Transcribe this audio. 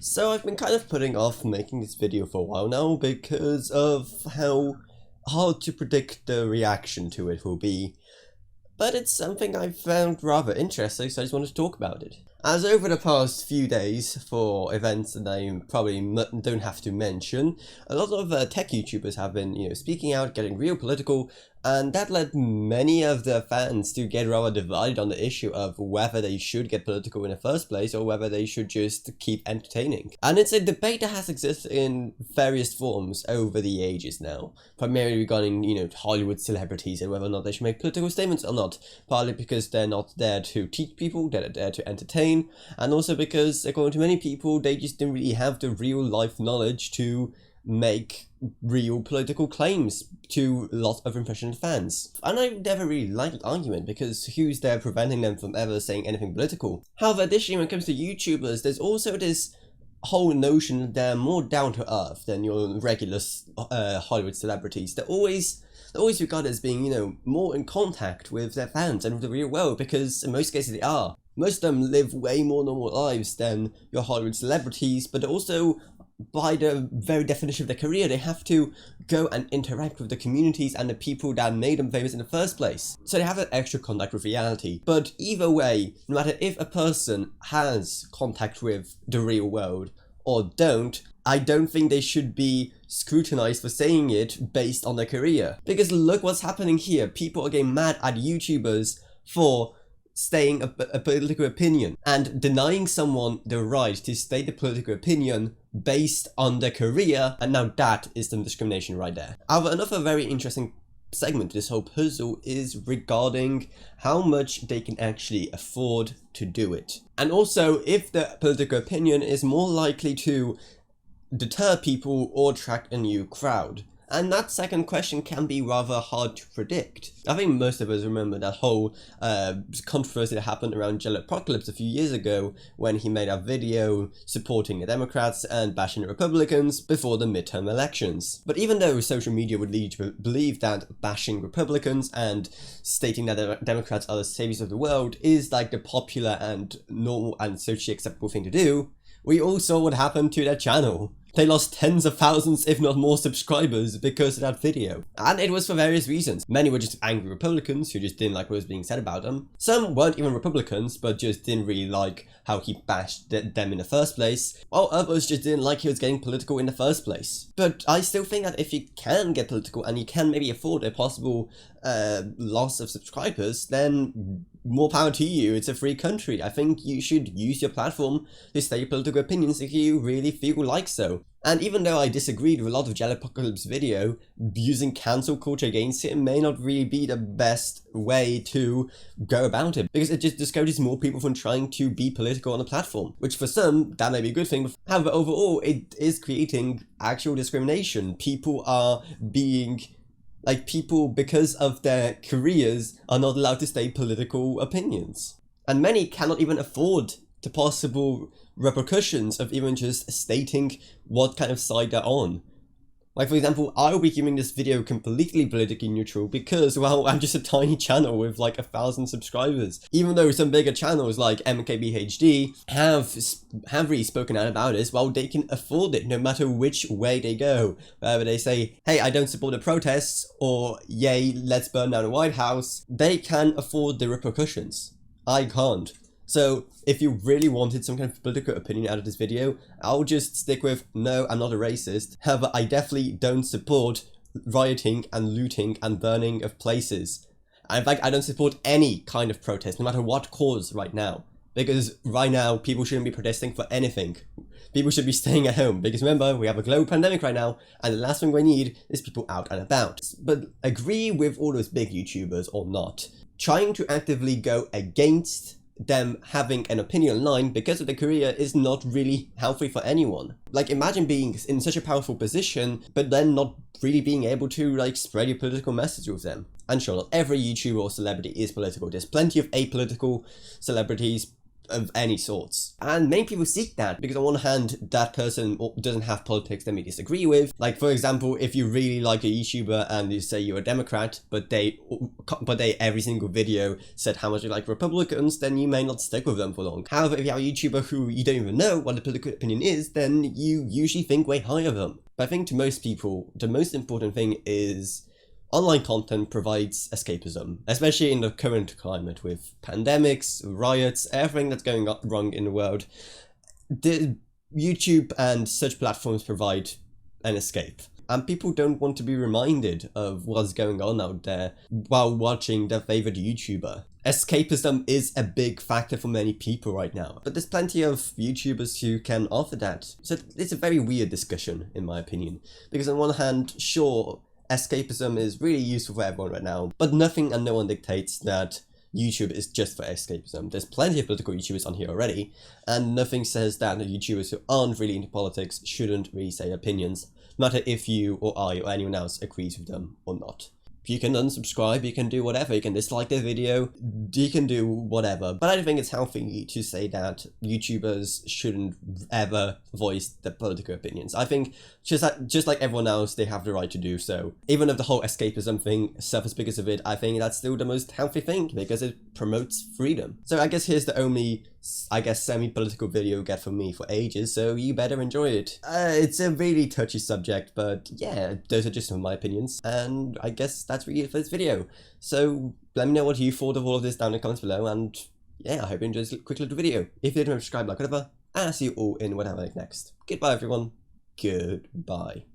So I've been kind of putting off making this video for a while now because of how hard to predict the reaction to it will be. But it's something I found rather interesting, so I just wanted to talk about it. As over the past few days, for events that I probably don't have to mention, a lot of tech YouTubers have been, speaking out, getting real political, and that led many of their fans to get rather divided on the issue of whether they should get political in the first place or whether they should just keep entertaining. And it's a debate that has existed in various forms over the ages now, primarily regarding, Hollywood celebrities and whether or not they should make political statements or not, partly because they're not there to teach people, they're there to entertain, and also because, according to many people, they just didn't really have the real life knowledge to make real political claims to lots of impressionable fans. And I never really liked the argument because who's there preventing them from ever saying anything political? However, additionally, when it comes to YouTubers, there's also this whole notion that they're more down to earth than your regular Hollywood celebrities. They're always regarded as being, more in contact with their fans and with the real world, because in most cases they are. Most of them live way more normal lives than your Hollywood celebrities, but also, by the very definition of their career, they have to go and interact with the communities and the people that made them famous in the first place. So they have an extra contact with reality. But either way, no matter if a person has contact with the real world or don't, I don't think they should be scrutinized for saying it based on their career. Because look what's happening here. People are getting mad at YouTubers for stating a political opinion and denying someone the right to state a political opinion based on their career, and now that is some discrimination right there. However, another very interesting segment to this whole puzzle is regarding how much they can actually afford to do it. And also, if the political opinion is more likely to deter people or attract a new crowd. And that second question can be rather hard to predict. I think most of us remember that whole controversy that happened around Apocalypse a few years ago when he made a video supporting the Democrats and bashing the Republicans before the midterm elections. But even though social media would lead you to believe that bashing Republicans and stating that the Democrats are the saviors of the world is like the popular and normal and socially acceptable thing to do, we all saw what happened to their channel. They lost tens of thousands, if not more, subscribers because of that video. And it was for various reasons. Many were just angry Republicans who just didn't like what was being said about them. Some weren't even Republicans, but just didn't really like how he bashed them in the first place. While others just didn't like he was getting political in the first place. But I still think that if you can get political and you can maybe afford a possible loss of subscribers, then more power to you. It's a free country. I think you should use your platform to state your political opinions if you really feel like so. And even though I disagreed with a lot of Apocalypse's video, using cancel culture against him may not really be the best way to go about it, because it just discourages more people from trying to be political on a platform, which for some, that may be a good thing, but however, overall, it is creating actual discrimination. People are being people, because of their careers, are not allowed to state political opinions. And many cannot even afford the possible repercussions of even just stating what kind of side they're on. Like, for example, I'll be giving this video completely politically neutral because, well, I'm just a tiny channel with like 1,000 subscribers. Even though some bigger channels like MKBHD have really spoken out about this, well, they can afford it no matter which way they go. Whether they say, hey, I don't support the protests, or yay, let's burn down the White House, they can afford the repercussions. I can't. So, if you really wanted some kind of political opinion out of this video, I'll just stick with, no, I'm not a racist. However, I definitely don't support rioting and looting and burning of places. And in fact, I don't support any kind of protest, no matter what cause right now. Because right now, people shouldn't be protesting for anything. People should be staying at home, because remember, we have a global pandemic right now, and the last thing we need is people out and about. But agree with all those big YouTubers or not, trying to actively go against them having an opinion online because of their career is not really healthy for anyone. Like, imagine being in such a powerful position, but then not really being able to, spread your political message with them. And sure, not every YouTuber or celebrity is political. There's plenty of apolitical celebrities, of any sorts. And many people seek that because on one hand, that person doesn't have politics they may disagree with. Like, for example, if you really like a YouTuber and you say you're a Democrat, but they every single video said how much you like Republicans, then you may not stick with them for long. However, if you have a YouTuber who you don't even know what the political opinion is, then you usually think way higher of them. But I think to most people, the most important thing is online content provides escapism, especially in the current climate with pandemics, riots, everything that's going wrong in the world. The YouTube and such platforms provide an escape. And people don't want to be reminded of what's going on out there while watching their favorite YouTuber. Escapism is a big factor for many people right now, but there's plenty of YouTubers who can offer that. So it's a very weird discussion, in my opinion, because on one hand, sure, escapism is really useful for everyone right now, but nothing and no one dictates that YouTube is just for escapism. There's plenty of political YouTubers on here already, and nothing says that the YouTubers who aren't really into politics shouldn't really say opinions, no matter if you or I or anyone else agrees with them or not. You can unsubscribe, you can do whatever, you can dislike the video, you can do whatever. But I don't think it's healthy to say that YouTubers shouldn't ever voice their political opinions. I think just like everyone else, they have the right to do so. Even if the whole escapism thing suffers because of it, I think that's still the most healthy thing because it promotes freedom. So I guess here's the only, semi-political video you get from me for ages, so you better enjoy it. It's a really touchy subject, but yeah, those are just some of my opinions, and I guess that's really it for this video. So let me know what you thought of all of this down in the comments below, and yeah, I hope you enjoyed this quick little video. If you didn't subscribe, like whatever, and I'll see you all in whatever I make next. Goodbye everyone, goodbye.